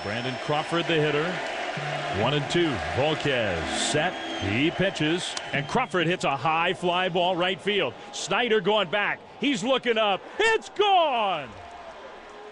Brandon Crawford, the hitter. 1-2. Volquez set. He pitches. And Crawford hits a high fly ball right field. Snyder going back. He's looking up. It's gone!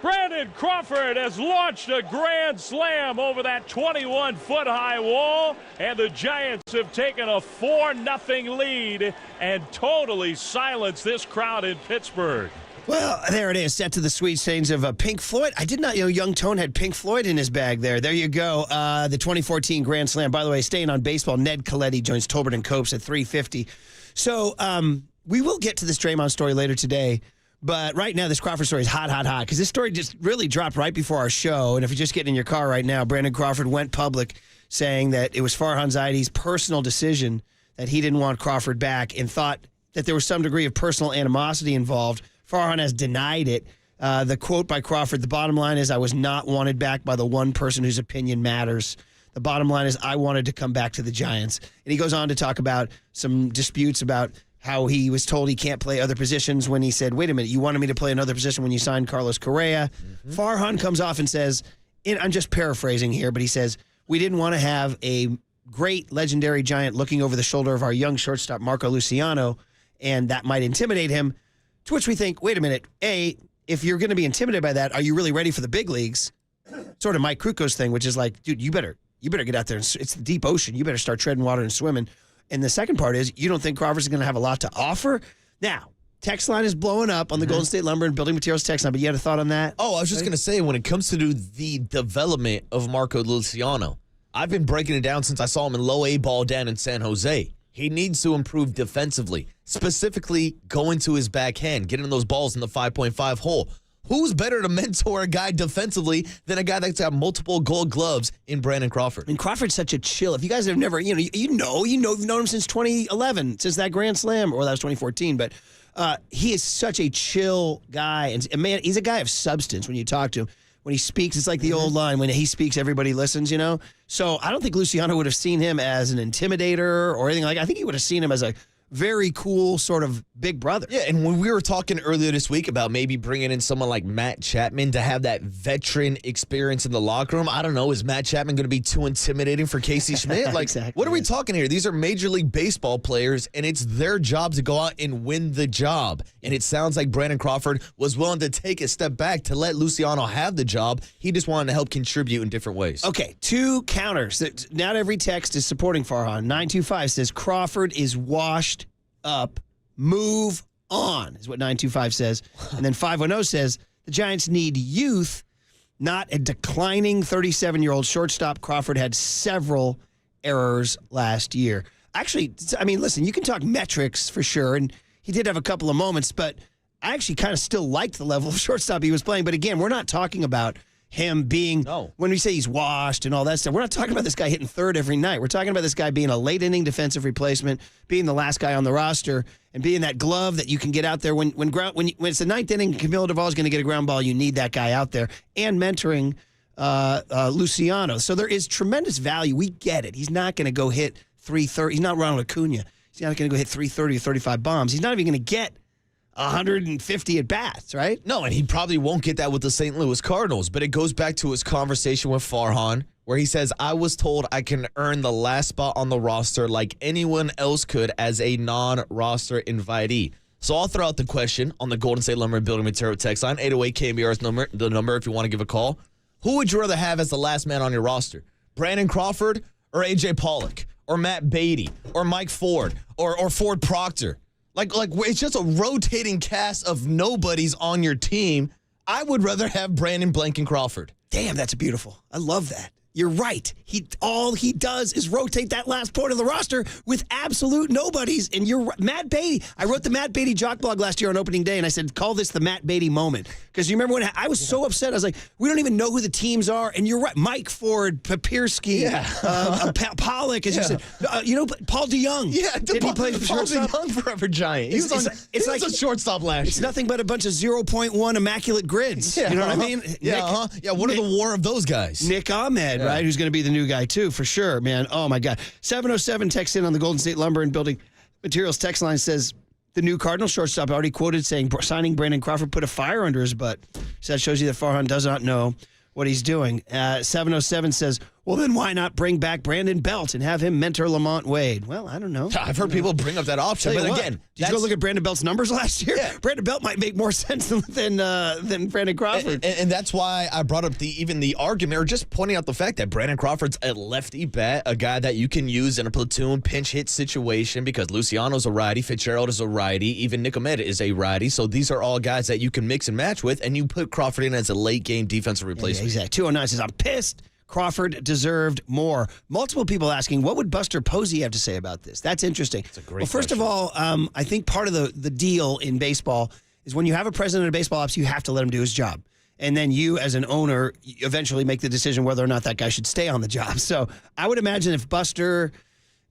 Brandon Crawford has launched a grand slam over that 21-foot-high wall, and the Giants have taken a 4-0 lead and totally silenced this crowd in Pittsburgh. Well, there it is, set to the sweet strains of Pink Floyd. I did not know Young Tone had Pink Floyd in his bag there. There you go. The 2014 Grand Slam. By the way, staying on baseball, Ned Coletti joins Tolbert and Copes at 3:50. So we will get to this Draymond story later today. But right now, this Crawford story is hot, because this story just really dropped right before our show. And if you're just getting in your car right now, Brandon Crawford went public saying that it was Farhan Zaidi's personal decision that he didn't want Crawford back and thought that there was some degree of personal animosity involved. Farhan has denied it. The quote by Crawford, the bottom line is, I was not wanted back by the one person whose opinion matters. The bottom line is, I wanted to come back to the Giants. And he goes on to talk about some disputes about how he was told he can't play other positions when he said, wait a minute, you wanted me to play another position when you signed Carlos Correa. Mm-hmm. Farhan comes off and says, and I'm just paraphrasing here, but he says, we didn't want to have a great legendary Giant looking over the shoulder of our young shortstop, Marco Luciano, and that might intimidate him. To which we think, wait a minute, A, if you're going to be intimidated by that, are you really ready for the big leagues? Sort of Mike Kruko's thing, which is like, dude, you better get out there. It's the deep ocean. You better start treading water and swimming. And the second part is, you don't think Crawford's going to have a lot to offer? Now, text line is blowing up on the Golden State Lumber and Building Materials text line, but you had a thought on that? Oh, I was just going to say, when it comes to the development of Marco Luciano, I've been breaking it down since I saw him in low A ball down in San Jose. He needs to improve defensively, specifically going to his backhand, getting those balls in the 5.5 hole. Who's better to mentor a guy defensively than a guy that's got multiple Gold Gloves in Brandon Crawford? And Crawford's such a chill. If you guys have never, you've known him since 2011, since that Grand Slam, or that was 2014. But he is such a chill guy, and man, he's a guy of substance. When you talk to him, when he speaks, it's like the old line: when he speaks, everybody listens. So I don't think Luciano would have seen him as an intimidator or anything like that. I think he would have seen him as a very cool sort of big brother. Yeah, and when we were talking earlier this week about maybe bringing in someone like Matt Chapman to have that veteran experience in the locker room, I don't know, is Matt Chapman going to be too intimidating for Casey Schmidt? Like, exactly, what are we talking here? These are Major League Baseball players, and it's their job to go out and win the job. And it sounds like Brandon Crawford was willing to take a step back to let Luciano have the job. He just wanted to help contribute in different ways. Okay, two counters. Not every text is supporting Farhan. 925 says Crawford is washed up, move on, is what 925 says. And then 510 says the Giants need youth, not a declining 37-year-old shortstop. Crawford had several errors last year. Actually, I mean, listen, you can talk metrics for sure, and he did have a couple of moments, but I actually kind of still liked the level of shortstop he was playing. But again, we're not talking about him being, when we say he's washed and all that stuff, we're not talking about this guy hitting third every night. We're talking about this guy being a late-inning defensive replacement, being the last guy on the roster, and being that glove that you can get out there. When it's the ninth inning, Camilo Duvall is going to get a ground ball, you need that guy out there. And mentoring Luciano. So there is tremendous value. We get it. He's not going to go hit 330. He's not Ronald Acuna. He's not going to go hit 330 or 35 bombs. He's not even going to get 150 at bats, right? No, and he probably won't get that with the St. Louis Cardinals, but it goes back to his conversation with Farhan, where he says, I was told I can earn the last spot on the roster like anyone else could as a non-roster invitee. So I'll throw out the question on the Golden State Lumber and Building Material text line, 808 KMBR's the number if you want to give a call. Who would you rather have as the last man on your roster? Brandon Crawford or A.J. Pollock or Matt Beatty or Mike Ford or Ford Proctor? Like it's just a rotating cast of nobodies on your team. I would rather have Brandon Blanken Crawford. Damn, that's beautiful. I love that. You're right. All he does is rotate that last point of the roster with absolute nobodies. And you're right. Matt Beatty. I wrote the Matt Beatty jock blog last year on opening day, and I said, call this the Matt Beatty moment. Because you remember when I was so upset. I was like, we don't even know who the teams are. And you're right. Mike Ford, Papirski, Pollock, as you said. Paul DeYoung. Yeah, did he play Paul DeYoung, forever Giant. He was a shortstop last year. It's nothing but a bunch of 0.1 immaculate grids. Yeah, you know what I mean? Yeah, Yeah, what are the war of those guys? Nick Ahmed, right, who's going to be the new guy, too, for sure, man. Oh, my God. 707 text in on the Golden State Lumber and Building Materials text line says the new Cardinal shortstop already quoted saying signing Brandon Crawford put a fire under his butt. So that shows you that Farhan does not know what he's doing. 707 says, well, then why not bring back Brandon Belt and have him mentor Lamont Wade? Well, I don't know. I've heard people bring up that option, but again, did you go look at Brandon Belt's numbers last year? Yeah. Brandon Belt might make more sense than Brandon Crawford. And that's why I brought up the argument, or just pointing out the fact that Brandon Crawford's a lefty bat, a guy that you can use in a platoon pinch hit situation because Luciano's a righty, Fitzgerald is a righty, even Nick Ahmed is a righty. So these are all guys that you can mix and match with, and you put Crawford in as a late game defensive replacement. Yeah, exactly. 209 says, I'm pissed. Crawford deserved more. Multiple people asking, what would Buster Posey have to say about this? That's interesting. That's a great Well, first question. of all, I think part of the deal in baseball is when you have a president of baseball ops, you have to let him do his job. And then you, as an owner, eventually make the decision whether or not that guy should stay on the job. So I would imagine if Buster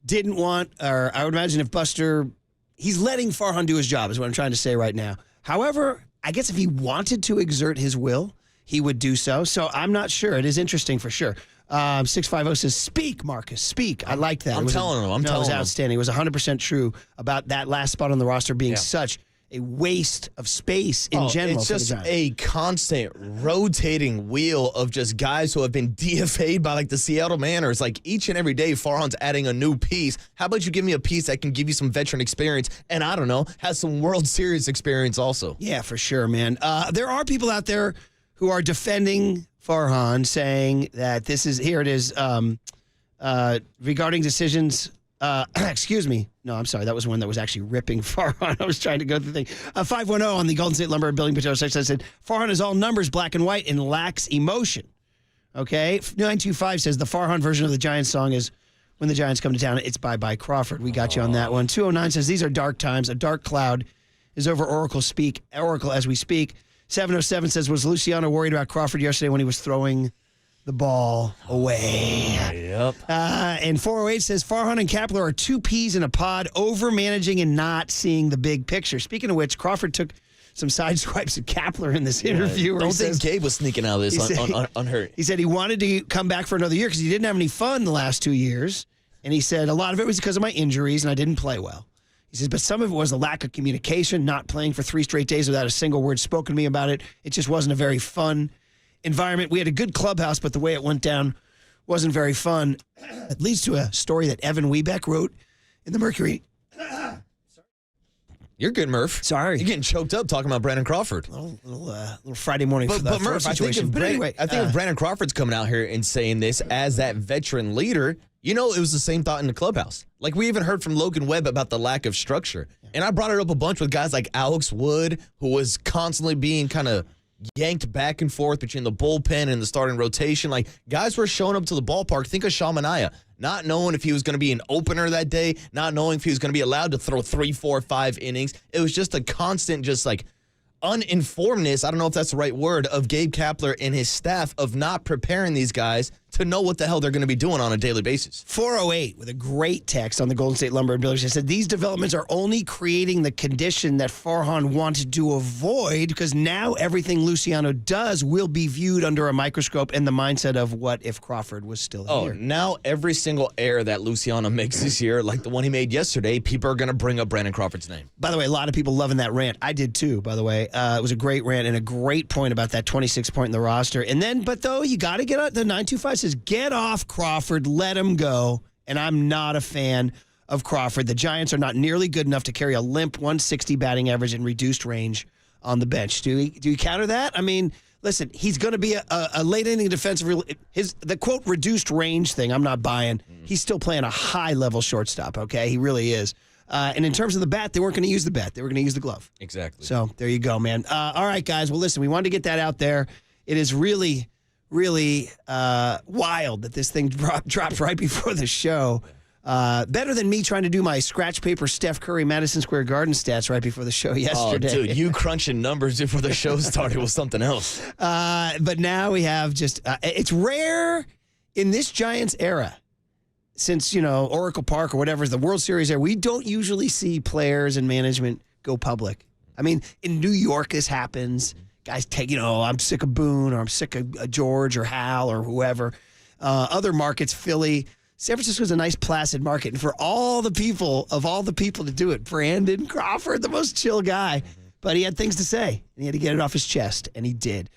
didn't want, or I would imagine if Buster, he's letting Farhan do his job is what I'm trying to say right now. However, I guess if he wanted to exert his will, he would do so. So I'm not sure. It is interesting for sure. 650 says, speak, Marcus, speak. I like that. I'm telling him. It was outstanding. It was 100% true about that last spot on the roster being such a waste of space in general. It's for the just Giants. a constant rotating wheel of just guys who have been DFA'd by like the Seattle Mariners. Like each and every day, Farhan's adding a new piece. How about you give me a piece that can give you some veteran experience and, I don't know, has some World Series experience also? Yeah, for sure, man. There are people out there who are defending Farhan, saying that this is, here it is, regarding decisions. Excuse me. No, I'm sorry. That was one that was actually ripping Farhan. I was trying to go through the thing. 510 on the Golden State Lumber and Building Materials section said, Farhan is all numbers, black and white, and lacks emotion. Okay? 925 says the Farhan version of the Giants song is when the Giants come to town, it's bye-bye Crawford. We got you on that one. 209 says these are dark times. A dark cloud is over Oracle as we speak. 707 says, was Luciano worried about Crawford yesterday when he was throwing the ball away? Yep. And 408 says, Farhan and Kapler are two peas in a pod, over-managing and not seeing the big picture. Speaking of which, Crawford took some side swipes at Kapler in this interview. Don't think Gabe was sneaking out of this unhurt. He said he wanted to come back for another year because he didn't have any fun the last 2 years. And he said a lot of it was because of my injuries and I didn't play well. He says, but some of it was the lack of communication, not playing for 3 straight days without a single word spoken to me about it. It just wasn't a very fun environment. We had a good clubhouse, but the way it went down wasn't very fun. It leads to a story that Evan Webeck wrote in the Mercury. You're good, Murph. Sorry. You're getting choked up talking about Brandon Crawford. Little Friday morning for But Murph, I think if Brandon Crawford's coming out here and saying this as that veteran leader, you know, it was the same thought in the clubhouse. Like, we even heard from Logan Webb about the lack of structure. And I brought it up a bunch with guys like Alex Wood, who was constantly being kind of yanked back and forth between the bullpen and the starting rotation. Like, guys were showing up to the ballpark. Think of Sean Manaea, not knowing if he was going to be an opener that day, not knowing if he was going to be allowed to throw 3, 4, 5 innings. It was just a constant, just like, uninformedness, I don't know if that's the right word, of Gabe Kapler and his staff of not preparing these guys to know what the hell they're going to be doing on a daily basis. 408 with a great text on the Golden State Lumber and Builders. It said, these developments are only creating the condition that Farhan wanted to avoid because now everything Luciano does will be viewed under a microscope and the mindset of what if Crawford was still here. Now every single error that Luciano makes this year, like the one he made yesterday, people are going to bring up Brandon Crawford's name. By the way, a lot of people loving that rant. I did too, by the way. It was a great rant and a great point about that 26 point in the roster. And then, but though, you got to get out. The 925 says, get off Crawford, let him go. And I'm not a fan of Crawford. The Giants are not nearly good enough to carry a limp 160 batting average and reduced range on the bench. Do you counter that? I mean, listen, he's going to be a late inning defensive. The quote reduced range thing, I'm not buying. He's still playing a high level shortstop. Okay, he really is. And in terms of the bat, they weren't going to use the bat. They were going to use the glove. Exactly. So there you go, man. All right, guys. Well, listen, we wanted to get that out there. It is really, really wild that this thing dropped right before the show. Better than me trying to do my scratch paper Steph Curry Madison Square Garden stats right before the show yesterday. Oh, dude, you crunching numbers before the show started was something else. But now we have just it's rare in this Giants era. Since, Oracle Park or whatever is the World Series era, we don't usually see players and management go public. I mean, in New York, this happens. Guys take, I'm sick of Boone or I'm sick of George or Hal or whoever. Other markets, Philly. San Francisco's a nice, placid market. And for all the people to do it, Brandon Crawford, the most chill guy. But he had things to say, and he had to get it off his chest, and he did.